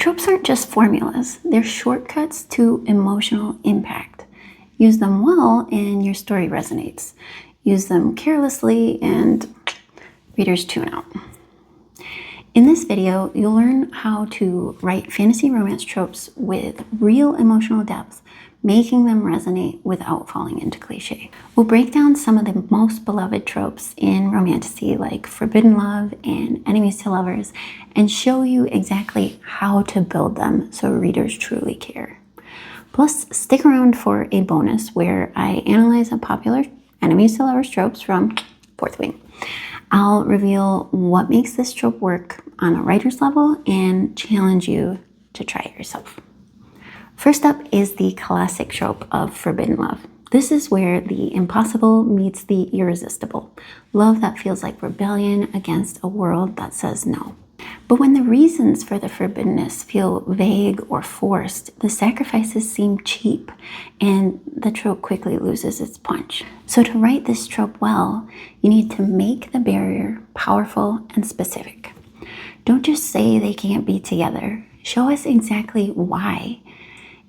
Tropes aren't just formulas, they're shortcuts to emotional impact. Use them well and your story resonates. Use them carelessly and readers tune out. In this video, you'll learn how to write fantasy romance tropes with real emotional depth, making them resonate without falling into cliche. We'll break down some of the most beloved tropes in romantasy, like forbidden love and enemies to lovers, and show you exactly how to build them so readers truly care. Plus, stick around for a bonus where I analyze a popular enemies to lovers tropes from Fourth Wing. I'll reveal what makes this trope work on a writer's level and challenge you to try it yourself. First up is the classic trope of forbidden love. This is where the impossible meets the irresistible. Love that feels like rebellion against a world that says no. But when the reasons for the forbiddenness feel vague or forced, the sacrifices seem cheap and the trope quickly loses its punch. So to write this trope well, you need to make the barrier powerful and specific. Don't just say they can't be together. Show us exactly why.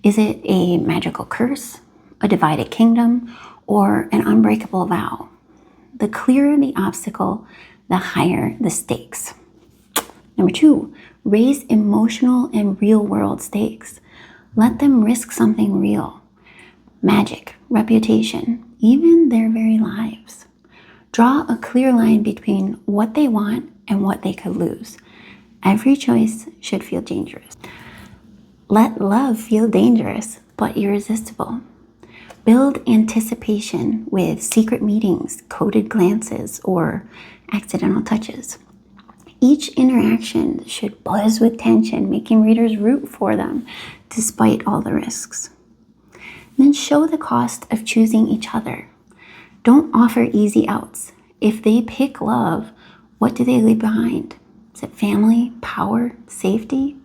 Is it a magical curse, a divided kingdom, or an unbreakable vow? The clearer the obstacle, the higher the stakes. Number 2, raise emotional and real-world stakes. Let them risk something real. Magic, reputation, even their very lives. Draw a clear line between what they want and what they could lose. Every choice should feel dangerous. Let love feel dangerous, but irresistible. Build anticipation with secret meetings, coded glances, or accidental touches. Each interaction should buzz with tension, making readers root for them despite all the risks. Then show the cost of choosing each other. Don't offer easy outs. If they pick love, what do they leave behind? Is it family, power, safety?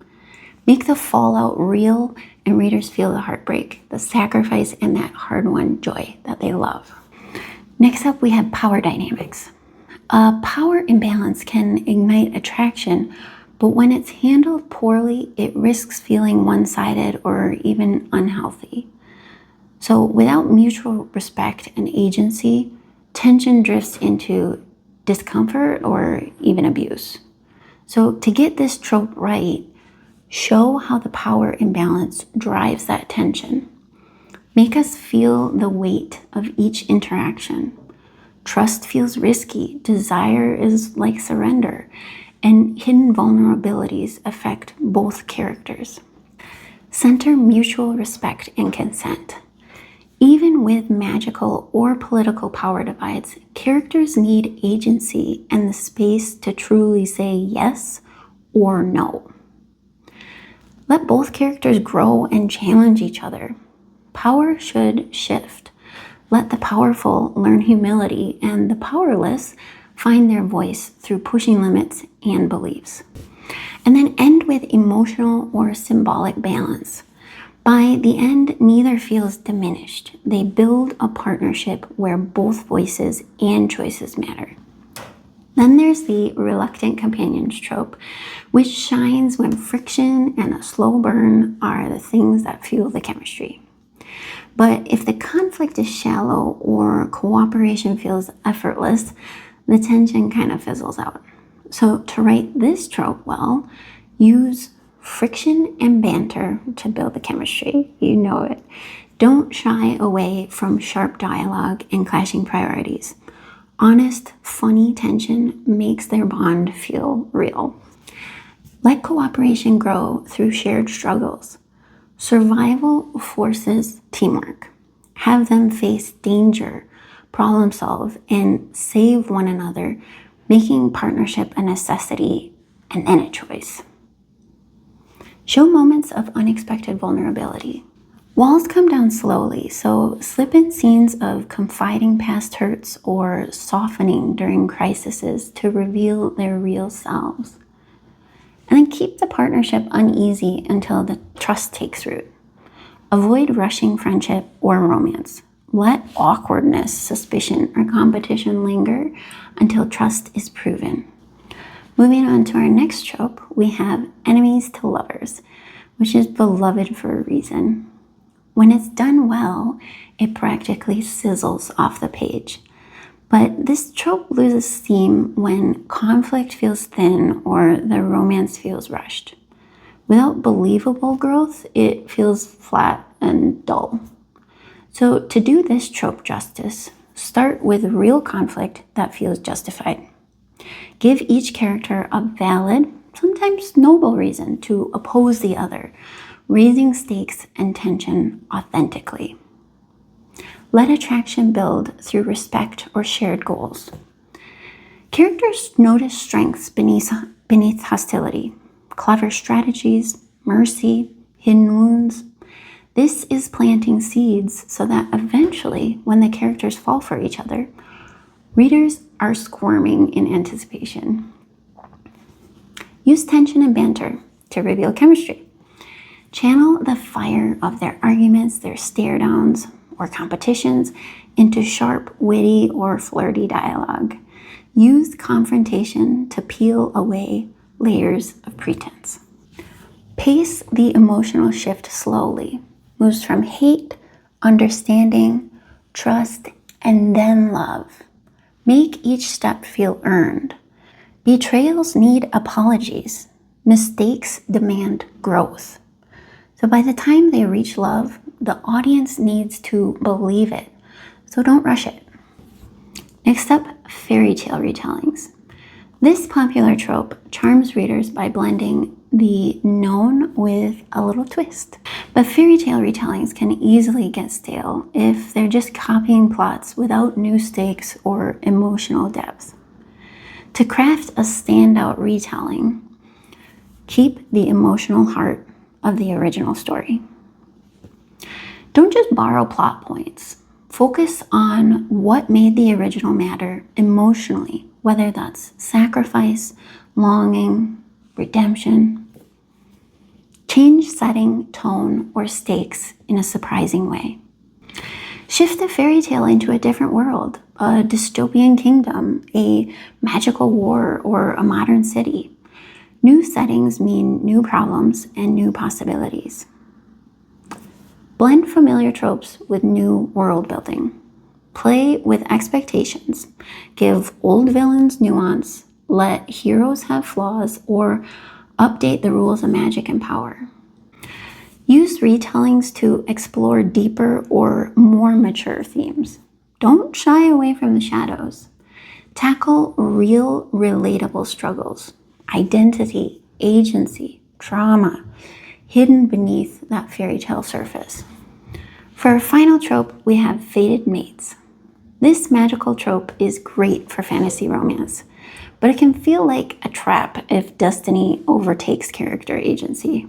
Make the fallout real and readers feel the heartbreak, the sacrifice, and that hard-won joy that they love. Next up, we have power dynamics. A power imbalance can ignite attraction, but when it's handled poorly, it risks feeling one-sided or even unhealthy. So without mutual respect and agency, tension drifts into discomfort or even abuse. So to get this trope right, show how the power imbalance drives that tension. Make us feel the weight of each interaction. Trust feels risky, desire is like surrender, and hidden vulnerabilities affect both characters. Center mutual respect and consent. Even with magical or political power divides, characters need agency and the space to truly say yes or no. Let both characters grow and challenge each other. Power should shift. Let the powerful learn humility and the powerless find their voice through pushing limits and beliefs. And then end with emotional or symbolic balance. By the end, neither feels diminished. They build a partnership where both voices and choices matter. Then there's the reluctant companions trope, which shines when friction and a slow burn are the things that fuel the chemistry. But if the conflict is shallow or cooperation feels effortless, the tension kind of fizzles out. So to write this trope well, use friction and banter to build the chemistry. You know it. Don't shy away from sharp dialogue and clashing priorities. Honest, funny tension makes their bond feel real. Let cooperation grow through shared struggles. Survival forces teamwork. Have them face danger, problem solve, and save one another, making partnership a necessity and then a choice. Show moments of unexpected vulnerability. Walls come down slowly, so slip in scenes of confiding past hurts or softening during crises to reveal their real selves. And then keep the partnership uneasy until the trust takes root. Avoid rushing friendship or romance. Let awkwardness, suspicion, or competition linger until trust is proven. Moving on to our next trope, we have enemies to lovers, which is beloved for a reason. When it's done well, it practically sizzles off the page. But this trope loses steam when conflict feels thin or the romance feels rushed. Without believable growth, it feels flat and dull. So to do this trope justice, start with real conflict that feels justified. Give each character a valid, sometimes noble reason to oppose the other, raising stakes and tension authentically. Let attraction build through respect or shared goals. Characters notice strengths beneath hostility, clever strategies, mercy, hidden wounds. This is planting seeds so that eventually, when the characters fall for each other, readers are squirming in anticipation. Use tension and banter to reveal chemistry. Channel the fire of their arguments, their stare-downs, or competitions into sharp, witty, or flirty dialogue. Use confrontation to peel away layers of pretense. Pace the emotional shift slowly. Moves from hate, understanding, trust, and then love. Make each step feel earned. Betrayals need apologies. Mistakes demand growth. So by the time they reach love, the audience needs to believe it. So don't rush it. Next up, fairy tale retellings. This popular trope charms readers by blending the known with a little twist. But fairy tale retellings can easily get stale if they're just copying plots without new stakes or emotional depth. To craft a standout retelling, keep the emotional heart of the original story. Don't just borrow plot points. Focus on what made the original matter emotionally, whether that's sacrifice, longing, redemption. Change setting, tone, or stakes in a surprising way. Shift the fairy tale into a different world, a dystopian kingdom, a magical war, or a modern city. New settings mean new problems and new possibilities. Blend familiar tropes with new world building. Play with expectations. Give old villains nuance. Let heroes have flaws, or update the rules of magic and power. Use retellings to explore deeper or more mature themes. Don't shy away from the shadows. Tackle real, relatable struggles. Identity, agency, trauma, hidden beneath that fairy tale surface. For our final trope, we have fated mates. This magical trope is great for fantasy romance, but it can feel like a trap if destiny overtakes character agency.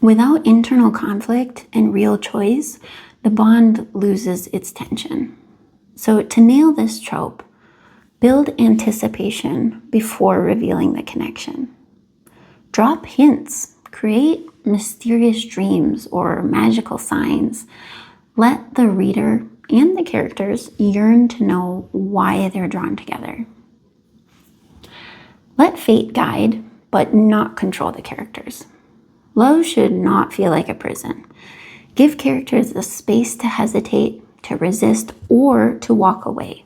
Without internal conflict and real choice, the bond loses its tension. So to nail this trope, build anticipation before revealing the connection. Drop hints, create mysterious dreams or magical signs. Let the reader and the characters yearn to know why they're drawn together. Let fate guide, but not control the characters. Love should not feel like a prison. Give characters the space to hesitate, to resist, or to walk away.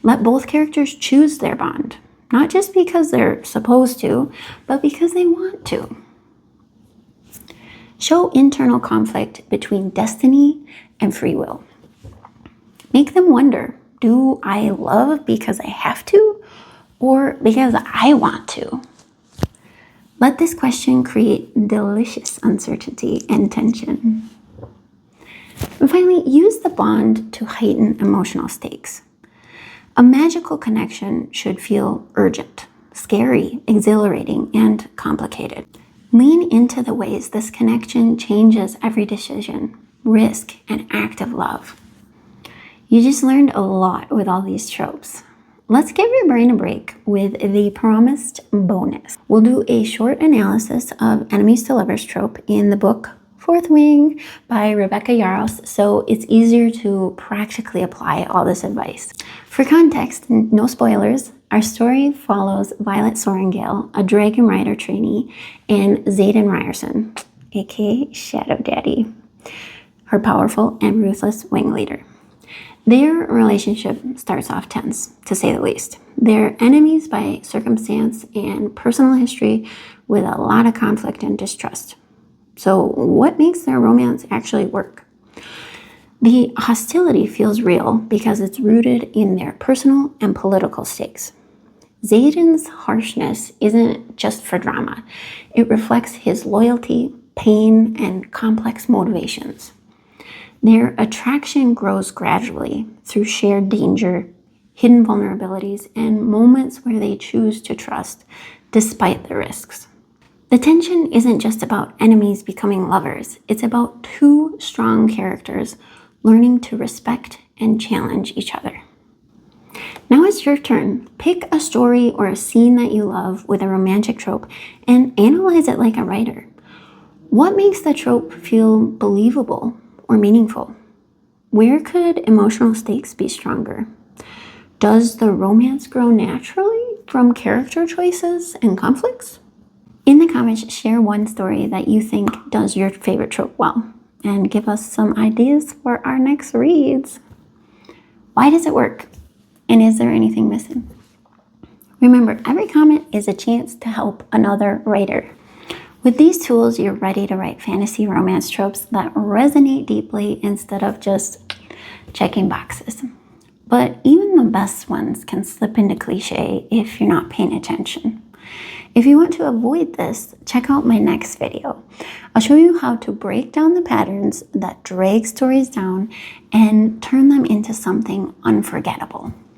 Let both characters choose their bond, not just because they're supposed to, but because they want to. Show internal conflict between destiny and free will. Make them wonder, do I love because I have to, or because I want to? Let this question create delicious uncertainty and tension. And finally, use the bond to heighten emotional stakes. A magical connection should feel urgent, scary, exhilarating, and complicated. Lean into the ways this connection changes every decision, risk, and act of love. You just learned a lot with all these tropes. Let's give your brain a break with the promised bonus. We'll do a short analysis of enemies to lovers trope in the book Fourth Wing by Rebecca Yarros, so it's easier to practically apply all this advice. For context, no spoilers, Our story follows Violet Sorengale, a dragon rider trainee, and Xaden Ryerson, aka Shadow Daddy, her powerful and ruthless wing leader. Their relationship starts off tense, to say the least. They're enemies by circumstance and personal history with a lot of conflict and distrust. So what makes their romance actually work? The hostility feels real because it's rooted in their personal and political stakes. Xaden's harshness isn't just for drama. It reflects his loyalty, pain, and complex motivations. Their attraction grows gradually through shared danger, hidden vulnerabilities, and moments where they choose to trust despite the risks. The tension isn't just about enemies becoming lovers. It's about two strong characters learning to respect and challenge each other. Now it's your turn. Pick a story or a scene that you love with a romantic trope and analyze it like a writer. What makes the trope feel believable or meaningful? Where could emotional stakes be stronger? Does the romance grow naturally from character choices and conflicts? In the comments, share one story that you think does your favorite trope well, and give us some ideas for our next reads. Why does it work? And is there anything missing? Remember, every comment is a chance to help another writer. With these tools, you're ready to write fantasy romance tropes that resonate deeply instead of just checking boxes. But even the best ones can slip into cliche if you're not paying attention. If you want to avoid this, check out my next video. I'll show you how to break down the patterns that drag stories down and turn them into something unforgettable.